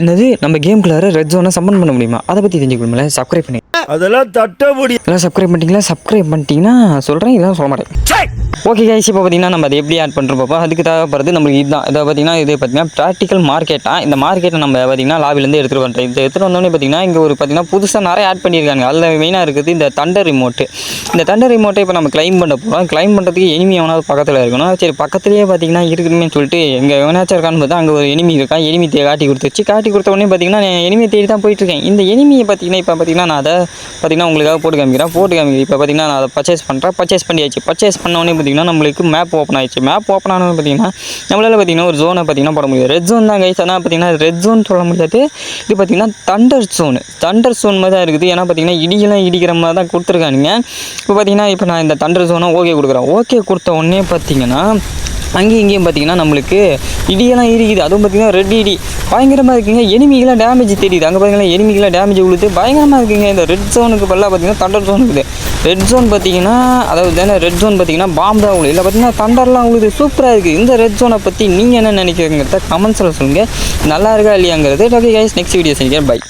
என்னது நம்ம கேம்குள்ளார red ஜோனை summon பண்ண முடியுமா? அதை பற்றி தெரிஞ்சுக்கணும்ல. சப்ஸ்கிரைப் பண்ணி அதெல்லாம் தட்ட முடியும். எல்லாம் சப்ஸ்கிரைப் பண்ணிட்டீங்கன்னா சொல்கிறேன், இதெல்லாம் சொல்ல மாட்டேன். ஓகே கைஸ், இப்போ பார்த்தீங்கன்னா நம்ம அதை எப்படி ஆட் பண்ணுறோம் பார்ப்போம். அதுக்கு தேவைப்படுறது நம்மளுக்கு இதுதான். இதை பார்த்தீங்கன்னா இது பார்த்தீங்கன்னா ப்ராக்டிக்கல் மார்க்கெட்டாக. இந்த மார்க்கெட்டை நம்ம பார்த்தீங்கன்னா லாபிலேருந்து எடுத்துகிட்டு வந்துட்டோம். இந்த எடுத்துகிட்டு வந்தோடனே பார்த்தீங்கன்னா இங்கே ஒரு பார்த்தீங்கன்னா புதுசாக நிறைய ஆட் பண்ணியிருக்காங்க. அதில் மெயினாக இருக்குது இந்த தண்டர் ரிமோட்டு. இந்த தண்டர் ரிமோட்டை இப்போ நம்ம கிளைம் பண்ண போகிறோம். கிளைம் பண்ணுறதுக்கு எனிமி எவனாவது பக்கத்தில் இருக்கணும். சரி, பக்கத்துலேயே பார்த்தீங்கன்னா இருக்குதுன்னு சொல்லிட்டு எங்கே எவனாச்சும் இருக்கான்னு பார்த்தா அங்கே ஒரு எனிமி இருக்கான். எனிமி காட்டி கொடுத்த உடனே பார்த்தீங்கன்னா எனிமியை தேடி தான் போயிட்டுருக்கேன். இந்த எனிமியை பார்த்தீங்கன்னா இப்போ பார்த்தீங்கன்னா நான் அதை பார்த்தீங்கன்னா உங்களுக்காக போட்டு காமிக்கிறேன். இப்போ பார்த்தீங்கன்னா நான் அதை பர்ச்சேஸ் பண்ணுறேன். பர்ச்சேஸ் பண்ண உடனே பார்த்தீங்கன்னா நம்மளுக்கு மேப் ஓப்பன் ஆயிடுச்சு. மேப் ஓப்பன் ஆனது பார்த்தீங்கன்னா நம்மளால் பார்த்தீங்கன்னா ஒரு ஜோனை பார்த்தீங்கன்னா போட முடியாது. ரெட் ஜோன் தான் கைஸ். ஆனால் பார்த்தீங்கன்னா ரெட் ஜோன் சொல்ல முடியாது. இது பார்த்தீங்கன்னா தண்டர் ஜோன் மாதிரி தான் இருக்குது. ஏன்னா பார்த்தீங்கன்னா இடியெல்லாம் இடிக்கிற மாதிரி தான் கொடுத்துருக்கானுங்க. இப்போ நான் இந்த தண்டர் ஜோனை ஓகே கொடுக்குறேன். ஓகே கொடுத்த உடனே பார்த்தீங்கன்னா அங்கேயும் இங்கேயும் பார்த்தீங்கன்னா நம்மளுக்கு இடியெல்லாம் இருக்குது. அதுவும் பார்த்தீங்கன்னா ரெட் இடி பயங்கரமாக இருக்குங்க. எனிமிகளாக டேமேஜ் தெரியுது. அங்கே பார்த்தீங்கன்னா எனிமிகளாக டேமேஜ் விழுது பயங்கரமாக இருக்குங்க. இந்த ரெட் ஜோனுக்கு பதிலாக பார்த்தீங்கன்னா தண்டர் ஜோன் இருக்குது. ரெட் ஜோன் பார்த்தீங்கன்னா ரெட் ஜோன் பார்த்தீங்கன்னா பாம்பு தான் உழுது. இல்லை பார்த்தீங்கன்னா தண்டர்லாம் உழுது. சூப்பராக இருக்குது. இந்த ரெட் ஜோனை பற்றி நீங்கள் என்ன நினைக்கிறீங்கிறத கமெண்ட்ஸில் சொல்லுங்கள். நல்லா இருக்கா இல்லையாங்கிறது. ஓகே கைஸ், நெக்ஸ்ட் வீடியோ சந்திக்கிறேன். பை.